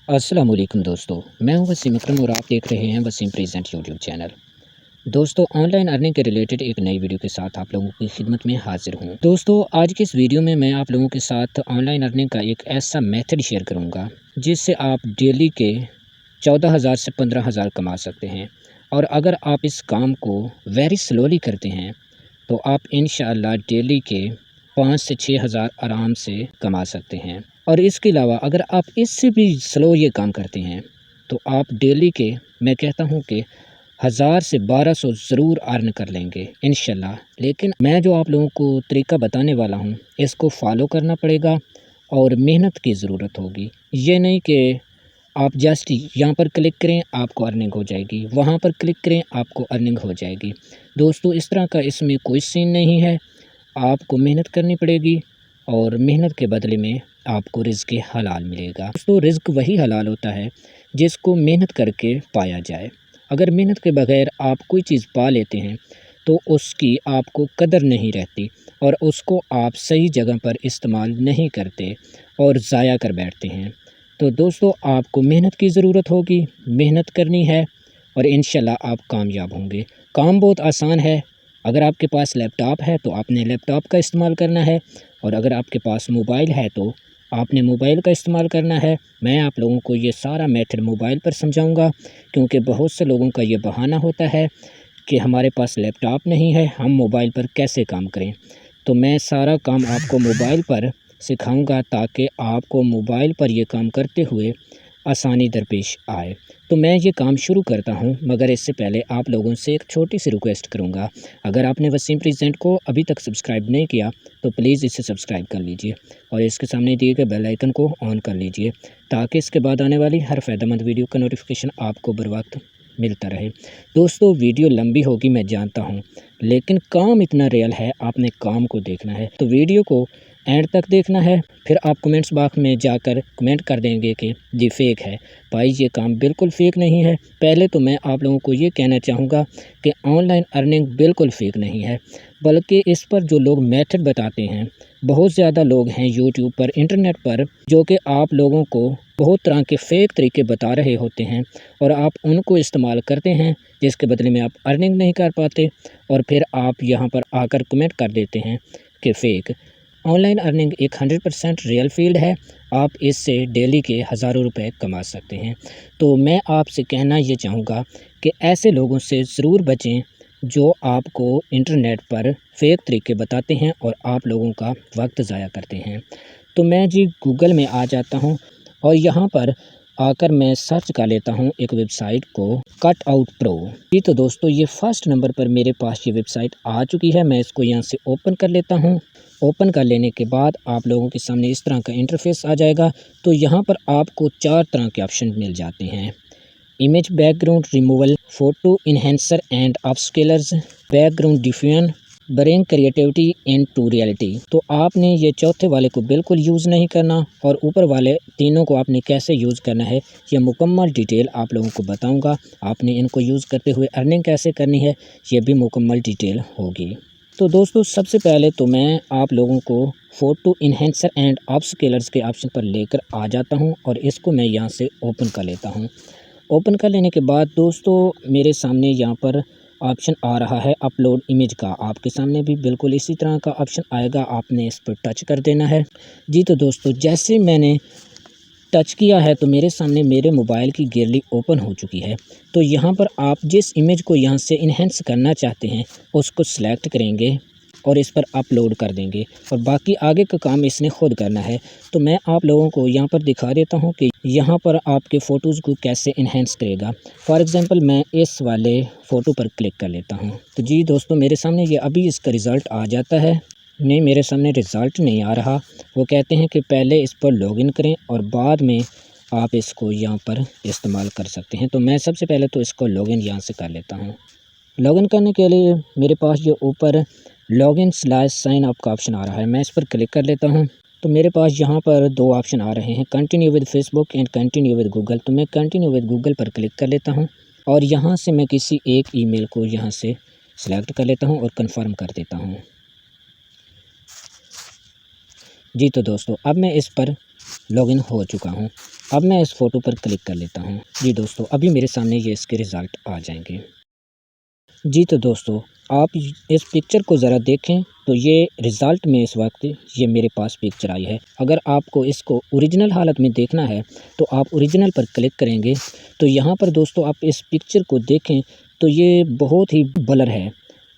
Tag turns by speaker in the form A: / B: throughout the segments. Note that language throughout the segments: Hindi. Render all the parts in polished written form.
A: अस्सलाम वालेकुम दोस्तों, मैं हूं वसीम अकरम और आप देख रहे हैं वसीम प्रेजेंट यूट्यूब चैनल। दोस्तों, ऑनलाइन अर्निंग के रिलेटेड एक नई वीडियो के साथ आप लोगों की खिदमत में हाजिर हूं। दोस्तों, आज की इस वीडियो में मैं आप लोगों के साथ ऑनलाइन अर्निंग का एक ऐसा मेथड शेयर करूंगा जिससे आप डेली के 14,000 से 15,000 कमा सकते हैं। और अगर आप इस काम को वेरी स्लोली करते हैं तो आप इंशाअल्लाह डेली के 5 से 6,000 आराम से कमा सकते हैं। और इसके अलावा अगर आप इससे भी स्लो ये काम करते हैं तो आप डेली के, मैं कहता हूँ कि 1000 से 1200 ज़रूर अर्न कर लेंगे इंशाल्लाह। लेकिन मैं जो आप लोगों को तरीका बताने वाला हूँ इसको फॉलो करना पड़ेगा और मेहनत की ज़रूरत होगी। ये नहीं कि आप जस्ट यहाँ पर क्लिक करें आपको अर्निंग हो जाएगी, वहाँ पर क्लिक करें आपको अर्निंग हो जाएगी। दोस्तों, इस तरह का इसमें कोई सीन नहीं है। आपको मेहनत करनी पड़ेगी और मेहनत के बदले में आपको रिज़्क़ हलाल मिलेगा। दोस्तों, रिज़्क़ वही हलाल होता है जिसको मेहनत करके पाया जाए। अगर मेहनत के बगैर आप कोई चीज़ पा लेते हैं तो उसकी आपको कदर नहीं रहती और उसको आप सही जगह पर इस्तेमाल नहीं करते और ज़ाया कर बैठते हैं। तो दोस्तों, आपको मेहनत की ज़रूरत होगी, मेहनत करनी है और इंशाल्लाह आप कामयाब होंगे। काम बहुत आसान है। अगर आपके पास लैपटॉप है तो आपने लैपटॉप का इस्तेमाल करना है और अगर आपके पास मोबाइल है तो आपने मोबाइल का इस्तेमाल करना है। मैं आप लोगों को ये सारा मेथड मोबाइल पर समझाऊंगा क्योंकि बहुत से लोगों का ये बहाना होता है कि हमारे पास लैपटॉप नहीं है, हम मोबाइल पर कैसे काम करें। तो मैं सारा काम आपको मोबाइल पर सिखाऊंगा ताकि आपको मोबाइल पर ये काम करते हुए आसानी दरपेश आए। तो मैं ये काम शुरू करता हूँ, मगर इससे पहले आप लोगों से एक छोटी सी रिक्वेस्ट करूँगा। अगर आपने वसीम प्रेजेंट को अभी तक सब्सक्राइब नहीं किया तो प्लीज़ इसे सब्सक्राइब कर लीजिए और इसके सामने दिए गए बेल आइकन को ऑन कर लीजिए ताकि इसके बाद आने वाली हर फ़ायदेमंद वीडियो का नोटिफिकेशन आपको बर वक्त मिलता रहे। दोस्तों, वीडियो लंबी होगी मैं जानता हूँ, लेकिन काम इतना रियल है, आपने काम को देखना है। तो वीडियो को एंड तक देखना है। फिर आप कमेंट्स बॉक्स में जाकर कमेंट कर देंगे कि ये फ़ेक है। भाई, ये काम बिल्कुल फ़ेक नहीं है। पहले तो मैं आप लोगों को ये कहना चाहूँगा कि ऑनलाइन अर्निंग बिल्कुल फ़ेक नहीं है, बल्कि इस पर जो लोग मेथड बताते हैं, बहुत ज़्यादा लोग हैं यूट्यूब पर, इंटरनेट पर, जो कि आप लोगों को बहुत तरह के फ़ेक तरीके बता रहे होते हैं और आप उनको इस्तेमाल करते हैं जिसके बदले में आप अर्निंग नहीं कर पाते और फिर आप यहाँ पर आकर कमेंट कर देते हैं कि फ़ेक। ऑनलाइन अर्निंग एक 100% रियल फील्ड है। आप इससे डेली के हज़ारों रुपए कमा सकते हैं। तो मैं आपसे कहना ये चाहूँगा कि ऐसे लोगों से ज़रूर बचें जो आपको इंटरनेट पर फ़ेक तरीके बताते हैं और आप लोगों का वक्त ज़ाया करते हैं। तो मैं जी गूगल में आ जाता हूँ और यहाँ पर आकर मैं सर्च कर लेता हूँ एक वेबसाइट को, कट आउट प्रो। जी तो दोस्तों, ये फर्स्ट नंबर पर मेरे पास ये वेबसाइट आ चुकी है। मैं इसको यहाँ से ओपन कर लेता हूँ। ओपन कर लेने के बाद आप लोगों के सामने इस तरह का इंटरफेस आ जाएगा। तो यहाँ पर आपको 4 तरह के ऑप्शन मिल जाते हैं। Image background removal, photo enhancer and upscalers, background diffusion, bring creativity into reality. तो आपने ये चौथे वाले को बिल्कुल यूज़ नहीं करना और ऊपर वाले तीनों को आपने कैसे यूज़ करना है ये मुकम्मल डिटेल आप लोगों को बताऊंगा। आपने इनको यूज़ करते हुए अर्निंग कैसे करनी है ये भी मुकम्मल डिटेल होगी। तो दोस्तों, सबसे पहले तो मैं आप लोगों को फ़ोटो इन्हेंसर एंड अपस्केलर्स के ऑप्शन पर लेकर आ जाता हूं और इसको मैं यहां से ओपन कर लेता हूं। ओपन कर लेने के बाद दोस्तों, मेरे सामने यहाँ पर ऑप्शन आ रहा है अपलोड इमेज का। आपके सामने भी बिल्कुल इसी तरह का ऑप्शन आएगा, आपने इस पर टच कर देना है। जी तो दोस्तों, जैसे मैंने टच किया है तो मेरे सामने मेरे मोबाइल की गैलरी ओपन हो चुकी है। तो यहाँ पर आप जिस इमेज को यहाँ से इन्हेंस करना चाहते हैं उसको सिलेक्ट करेंगे और इस पर अपलोड कर देंगे और बाकी आगे का काम इसने खुद करना है। तो मैं आप लोगों को यहाँ पर दिखा देता हूँ कि यहाँ पर आपके फ़ोटोज़ को कैसे इन्हेंस करेगा। फॉर एग्ज़ाम्पल मैं इस वाले फ़ोटो पर क्लिक कर लेता हूँ। तो जी दोस्तों, मेरे सामने ये अभी इसका रिज़ल्ट आ जाता है। नहीं, मेरे सामने रिज़ल्ट नहीं आ रहा। वो कहते हैं कि पहले इस पर लॉगिन करें और बाद में आप इसको यहाँ पर इस्तेमाल कर सकते हैं। तो मैं सबसे पहले तो इसको लॉगिन यहाँ से कर लेता हूँ। लॉगिन करने के लिए मेरे पास जो ऊपर लॉगिन स्लैश साइन अप का ऑप्शन आ रहा है, मैं इस पर क्लिक कर लेता हूँ। तो मेरे पास यहाँ पर 2 ऑप्शन आ रहे हैं, continue with Facebook and continue with Google. तो मैं कंटिन्यू विद गूगल पर क्लिक कर लेता हूँ और यहाँ से मैं किसी एक ईमेल को यहाँ से सिलेक्ट कर लेता हूँ और कन्फर्म कर देता हूँ। जी तो दोस्तों, अब मैं इस पर लॉगिन हो चुका हूँ। अब मैं इस फ़ोटो पर क्लिक कर लेता हूँ। जी दोस्तों, अभी मेरे सामने ये इसके रिज़ल्ट आ जाएंगे। जी तो दोस्तों, आप इस पिक्चर को ज़रा देखें तो ये रिज़ल्ट में इस वक्त ये मेरे पास पिक्चर आई है। अगर आपको इसको ओरिजिनल हालत में देखना है तो आप ओरिजिनल पर क्लिक करेंगे तो यहाँ पर दोस्तों आप इस पिक्चर को देखें तो ये बहुत ही ब्लर है।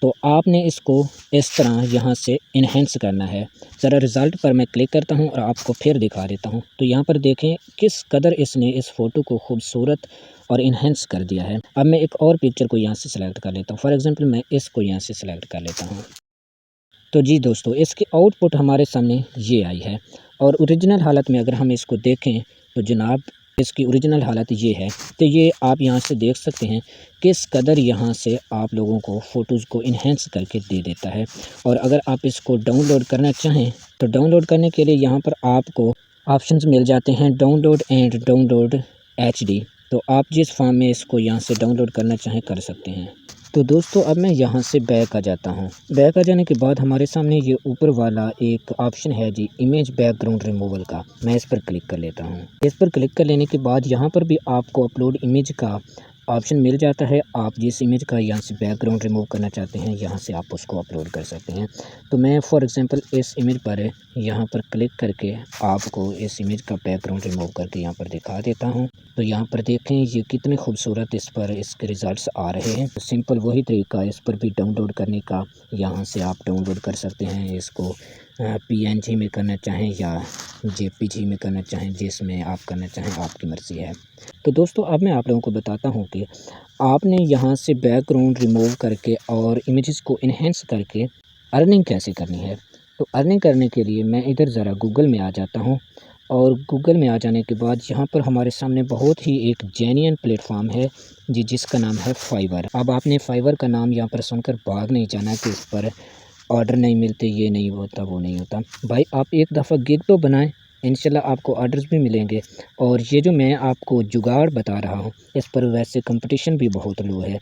A: तो आपने इसको इस तरह यहाँ से इन्हेंस करना है। ज़रा रिज़ल्ट पर मैं क्लिक करता हूँ और आपको फिर दिखा देता हूँ। तो यहाँ पर देखें किस कदर इसने इस फ़ोटो को खूबसूरत और इन्हेंस कर दिया है। अब मैं एक और पिक्चर को यहाँ से सिलेक्ट कर लेता हूँ। फॉर एग्ज़ाम्पल मैं इसको यहाँ से सिलेक्ट कर लेता हूँ। तो जी दोस्तों, इसकी आउटपुट हमारे सामने ये आई है और ओरिजिनल हालत में अगर हम इसको देखें तो जनाब इसकी ओरिजिनल हालत ये है। तो ये आप यहाँ से देख सकते हैं किस कदर यहाँ से आप लोगों को फ़ोटोज़ को इन्हेंस करके दे देता है। और अगर आप इसको डाउनलोड करना चाहें तो डाउनलोड करने के लिए यहाँ पर आपको ऑप्शंस मिल जाते हैं, डाउनलोड एंड डाउनलोड HD। तो आप जिस फॉर्म में इसको यहाँ से डाउनलोड करना चाहें कर सकते हैं। तो दोस्तों अब मैं यहाँ से बैक आ जाता हूँ। बैक आ जाने के बाद हमारे सामने ये ऊपर वाला एक ऑप्शन है जी, इमेज बैकग्राउंड रिमूवल का। मैं इस पर क्लिक कर लेता हूँ। इस पर क्लिक कर लेने के बाद यहाँ पर भी आपको अपलोड इमेज का ऑप्शन मिल जाता है। आप जिस इमेज का यहाँ से बैकग्राउंड रिमूव करना चाहते हैं यहाँ से आप उसको अपलोड कर सकते हैं। तो मैं फॉर एग्ज़ाम्पल इस इमेज पर यहाँ पर क्लिक करके आपको इस इमेज का बैकग्राउंड रिमूव करके यहाँ पर दिखा देता हूँ। तो यहाँ पर देखें ये कितने खूबसूरत इस पर इसके रिज़ल्ट्स आ रहे हैं। तो सिंपल वही तरीका इस पर भी डाउनलोड करने का, यहाँ से आप डाउनलोड कर सकते हैं। इसको PNG में करना चाहें या JPG में करना चाहें, जिसमें आप करना चाहें आपकी मर्ज़ी है। तो दोस्तों अब मैं आप लोगों को बताता हूँ कि आपने यहाँ से बैकग्राउंड रिमूव करके और इमेजेस को इन्हेंस करके अर्निंग कैसे करनी है। तो अर्निंग करने के लिए मैं इधर ज़रा गूगल में आ जाता हूँ और गूगल में आ जाने के बाद यहाँ पर हमारे सामने बहुत ही एक जेन्युइन प्लेटफॉर्म है जी, जिसका नाम है फाइवर। अब आपने फाइवर का नाम यहाँ पर सुनकर भाग नहीं जाना कि इस पर ऑर्डर नहीं मिलते, ये नहीं होता, वो नहीं होता। भाई आप एक दफ़ा गिग तो बनाएं, इंशाल्लाह आपको ऑर्डर्स भी मिलेंगे। और ये जो मैं आपको जुगाड़ बता रहा हूँ इस पर वैसे कंपटीशन भी बहुत लो है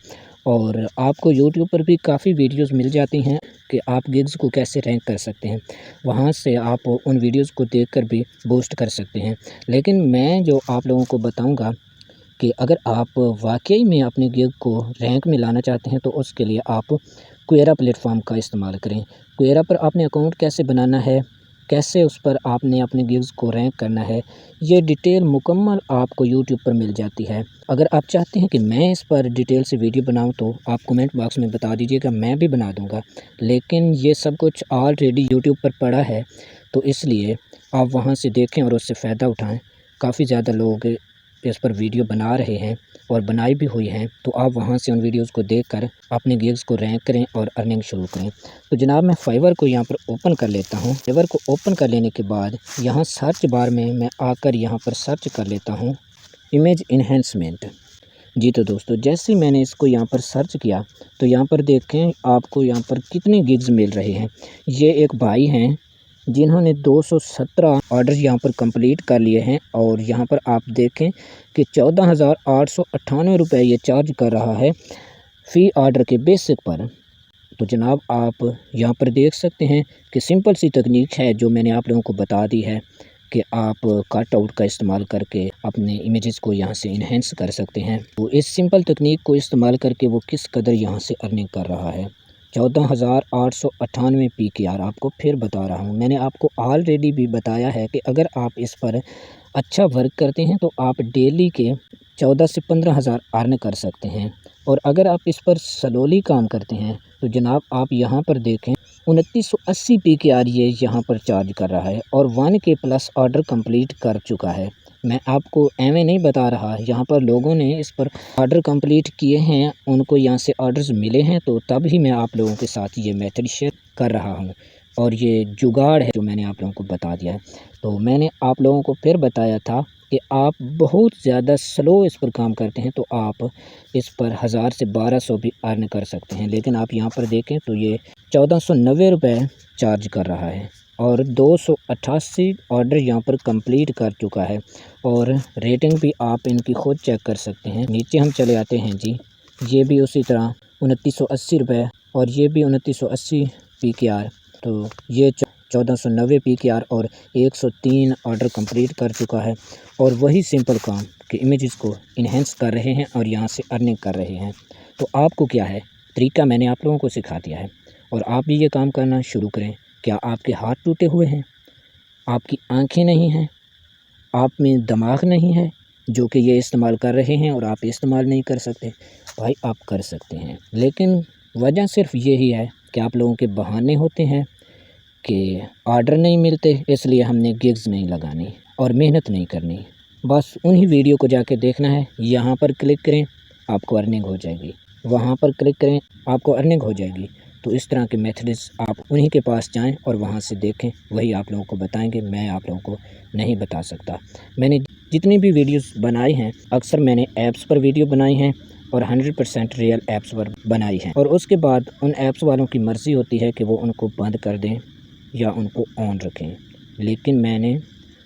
A: और आपको यूट्यूब पर भी काफ़ी वीडियोस मिल जाती हैं कि आप गिग्स को कैसे रैंक कर सकते हैं। वहाँ से आप उन वीडियोस को देखकर भी बूस्ट कर सकते हैं। लेकिन मैं जो आप लोगों को बताऊँगा कि अगर आप वाकई में अपने गिग को रैंक में लाना चाहते हैं तो उसके लिए आप क्वेरा प्लेटफॉर्म का इस्तेमाल करें। क्वेरा पर आपने अकाउंट कैसे बनाना है, कैसे उस पर आपने अपने गिग्स को रैंक करना है, ये डिटेल मुकम्मल आपको यूट्यूब पर मिल जाती है। अगर आप चाहते हैं कि मैं इस पर डिटेल से वीडियो बनाऊं तो आप कमेंट बॉक्स में बता दीजिएगा, मैं भी बना दूंगा। लेकिन ये सब कुछ ऑलरेडी यूट्यूब पर पड़ा है तो इसलिए आप वहां से देखें और उससे फ़ायदा उठाएं। काफ़ी ज़्यादा लोग इस पर वीडियो बना रहे हैं और बनाई भी हुई हैं, तो आप वहां से उन वीडियोस को देखकर अपने गिग्स को रैंक करें और अर्निंग शुरू करें। तो जनाब मैं फाइवर को यहाँ पर ओपन कर लेता हूँ। फाइवर को ओपन कर लेने के बाद यहाँ सर्च बार में मैं आकर यहाँ पर सर्च कर लेता हूँ इमेज इन्हेंसमेंट। जी तो दोस्तों जैसे ही मैंने इसको यहाँ पर सर्च किया तो यहाँ पर देखें आपको यहाँ पर कितने गिग्स मिल रहे हैं। ये एक भाई हैं जिन्होंने 217 ऑर्डर यहाँ पर कंप्लीट कर लिए हैं और यहाँ पर आप देखें कि 14,898 रुपये ये चार्ज कर रहा है फ़ी ऑर्डर के बेसिक पर। तो जनाब आप यहाँ पर देख सकते हैं कि सिंपल सी तकनीक है जो मैंने आप लोगों को बता दी है कि आप कट आउट का इस्तेमाल करके अपने इमेजेस को यहाँ से इन्हेंस कर सकते हैं। तो इस सिंपल तकनीक को इस्तेमाल करके वो किस कदर यहाँ से अर्निंग कर रहा है। 14,898 PKR आपको फिर बता रहा हूँ। मैंने आपको ऑलरेडी भी बताया है कि अगर आप इस पर अच्छा वर्क करते हैं तो आप डेली के 14 से 15,000 अर्न कर सकते हैं। और अगर आप इस पर स्लोली काम करते हैं तो जनाब आप यहाँ पर देखें 2980 PKR ये यहाँ पर चार्ज कर रहा है और 1K प्लस ऑर्डर कंप्लीट कर चुका है। मैं आपको एवं नहीं बता रहा, यहाँ पर लोगों ने इस पर ऑर्डर कंप्लीट किए हैं, उनको यहाँ से ऑर्डर्स मिले हैं, तो तब ही मैं आप लोगों के साथ ये मेथड शेयर कर रहा हूँ। और ये जुगाड़ है जो मैंने आप लोगों को बता दिया है। तो मैंने आप लोगों को फिर बताया था कि आप बहुत ज़्यादा स्लो इस पर काम करते हैं तो आप इस पर 1000 से 1200 भी अर्न कर सकते हैं। लेकिन आप यहाँ पर देखें तो ये 1490 रुपये चार्ज कर रहा है और 288 ऑर्डर यहाँ पर कंप्लीट कर चुका है। और रेटिंग भी आप इनकी ख़ुद चेक कर सकते हैं। नीचे हम चले आते हैं जी, ये भी उसी तरह 2980 रुपये और ये भी 2980 PKR। तो ये 1490 PKR और 103 ऑर्डर कंप्लीट कर चुका है। और वही सिंपल काम कि इमेजेस को इन्हेंस कर रहे हैं और यहाँ से अर्निंग कर रहे हैं। तो आपको क्या है, तरीका मैंने आप लोगों को सिखा दिया है और आप भी ये काम करना शुरू करें। क्या आपके हाथ टूटे हुए हैं, आपकी आँखें नहीं हैं, आप में दिमाग नहीं है जो कि ये इस्तेमाल कर रहे हैं और आप इस्तेमाल नहीं कर सकते? भाई आप कर सकते हैं, लेकिन वजह सिर्फ यही है कि आप लोगों के बहाने होते हैं कि ऑर्डर नहीं मिलते, इसलिए हमने गिग्स नहीं लगानी और मेहनत नहीं करनी। बस उन्हीं वीडियो को जाके देखना है, यहाँ पर क्लिक करें आपको अर्निंग हो जाएगी, वहाँ पर क्लिक करें आपको अर्निंग हो जाएगी। तो इस तरह के मेथड्स आप उन्हीं के पास जाएं और वहाँ से देखें, वही आप लोगों को बताएंगे, मैं आप लोगों को नहीं बता सकता। मैंने जितनी भी वीडियोस बनाई हैं अक्सर मैंने ऐप्स पर वीडियो बनाई हैं और 100% रियल ऐप्स पर बनाई हैं, और उसके बाद उन ऐप्स वालों की मर्ज़ी होती है कि वो उनको बंद कर दें या उनको ऑन रखें। लेकिन मैंने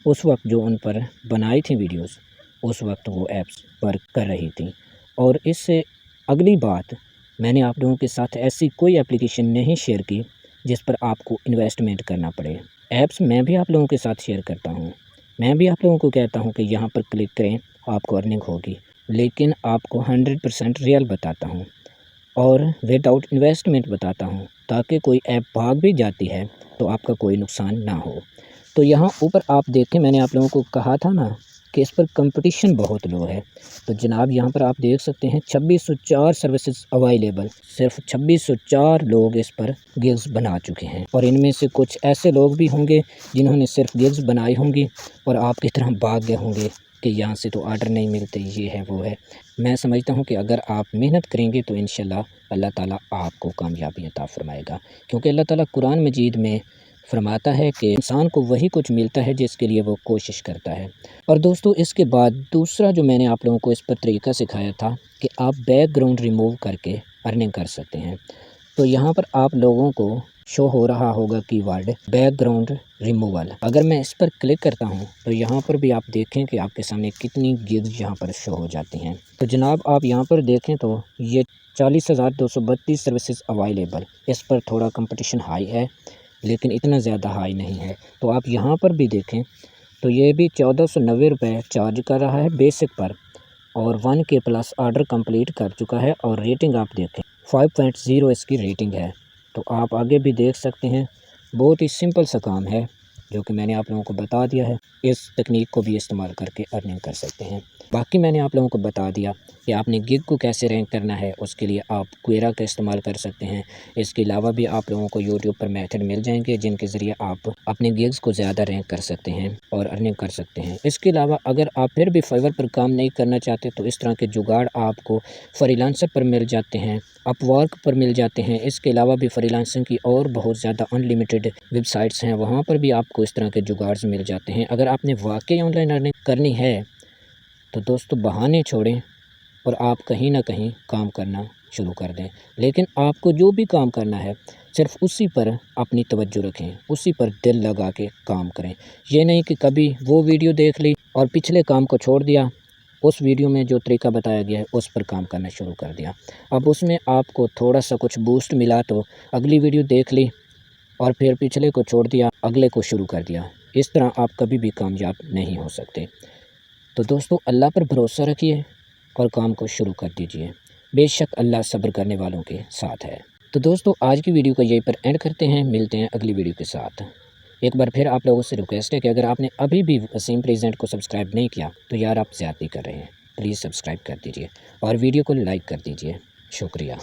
A: उस वक्त जो उन पर बनाई थी वीडियोस, उस वक्त वो ऐप्स वर्क कर रही थी। और इससे अगली बात, मैंने आप लोगों के साथ ऐसी कोई एप्लीकेशन नहीं शेयर की जिस पर आपको इन्वेस्टमेंट करना पड़े। ऐप्स मैं भी आप लोगों के साथ शेयर करता हूँ, मैं भी आप लोगों को कहता हूँ कि यहाँ पर क्लिक करें आपको अर्निंग होगी, लेकिन आपको 100% रियल बताता हूँ और विदाउट इन्वेस्टमेंट बताता हूँ, ताकि कोई ऐप भाग भी जाती है तो आपका कोई नुकसान ना हो। तो यहाँ ऊपर आप देखें, मैंने आप लोगों को कहा था ना कि इस पर कंपटीशन बहुत लो है। तो जनाब यहाँ पर आप देख सकते हैं 2604 सर्विसेज अवेलेबल, सिर्फ 2604 लोग इस पर गिग्स बना चुके हैं। और इनमें से कुछ ऐसे लोग भी होंगे जिन्होंने सिर्फ गिग्स बनाई होंगी और आपकी तरह भाग गए होंगे कि यहाँ से तो ऑर्डर नहीं मिलते, ये है वो है। मैं समझता हूँ कि अगर आप मेहनत करेंगे तो इंशाल्लाह अल्लाह ताला आपको कामयाबी अता फ़रमाएगा, क्योंकि अल्लाह ताला कुरान मजीद में फरमाता है कि इंसान को वही कुछ मिलता है जिसके लिए वो कोशिश करता है। और दोस्तों इसके बाद दूसरा जो मैंने आप लोगों को इस पर तरीका सिखाया था कि आप बैकग्राउंड रिमूव करके अर्निंग कर सकते हैं। तो यहाँ पर आप लोगों को शो हो रहा होगा कीवर्ड बैकग्राउंड रिमूवल। अगर मैं इस पर क्लिक करता हूँ तो यहाँ पर भी आप देखें कि आपके सामने कितनी गिग्स यहाँ पर शो हो जाती हैं। तो जनाब आप यहाँ पर देखें तो ये 40,232 सर्विसेज अवेलेबल, इस पर थोड़ा कंपटीशन हाई है लेकिन इतना ज़्यादा हाई नहीं है। तो आप यहाँ पर भी देखें तो ये भी 1490 रुपये चार्ज कर रहा है बेसिक पर और 1K प्लस ऑर्डर कंप्लीट कर चुका है। और रेटिंग आप देखें 5.0 इसकी रेटिंग है। तो आप आगे भी देख सकते हैं, बहुत ही सिंपल सा काम है जो कि मैंने आप लोगों को बता दिया है। इस तकनीक को भी इस्तेमाल करके अर्निंग कर सकते हैं। बाकी मैंने आप लोगों को बता दिया कि आपने गिग को कैसे रैंक करना है, उसके लिए आप क्वेरा का इस्तेमाल कर सकते हैं। इसके अलावा भी आप लोगों को यूट्यूब पर मेथड मिल जाएंगे जिनके ज़रिए आप अपने गिग्स को ज़्यादा रैंक कर सकते हैं और अर्निंग कर सकते हैं। इसके अलावा अगर आप फिर भी फाइवर पर काम नहीं करना चाहते तो इस तरह के जुगाड़ आपको फ्रीलांसर पर मिल जाते हैं, अपवर्क पर मिल जाते हैं। इसके अलावा भी फ्रीलांसिंग की और बहुत ज़्यादा अनलिमिटेड वेबसाइट्स हैं, वहाँ पर भी आपको इस तरह के जुगाड़ मिल जाते हैं। अगर आपने वाकई ऑनलाइन अर्निंग करनी है तो दोस्तों बहाने छोड़ें और आप कहीं ना कहीं काम करना शुरू कर दें। लेकिन आपको जो भी काम करना है सिर्फ उसी पर अपनी तवज्जो रखें, उसी पर दिल लगा के काम करें। ये नहीं कि कभी वो वीडियो देख ली और पिछले काम को छोड़ दिया, उस वीडियो में जो तरीका बताया गया है उस पर काम करना शुरू कर दिया। अब उसमें आपको थोड़ा सा कुछ बूस्ट मिला तो अगली वीडियो देख ली और फिर पिछले को छोड़ दिया, अगले को शुरू कर दिया। इस तरह आप कभी भी कामयाब नहीं हो सकते। तो दोस्तों अल्लाह पर भरोसा रखिए और काम को शुरू कर दीजिए, बेशक अल्लाह सब्र करने वालों के साथ है। तो दोस्तों आज की वीडियो को यहीं पर एंड करते हैं, मिलते हैं अगली वीडियो के साथ। एक बार फिर आप लोगों से रिक्वेस्ट है कि अगर आपने अभी भी वसीम प्रेजेंट को सब्सक्राइब नहीं किया तो यार आप ज़्यादती कर रहे हैं, प्लीज़ सब्सक्राइब कर दीजिए और वीडियो को लाइक कर दीजिए। शुक्रिया।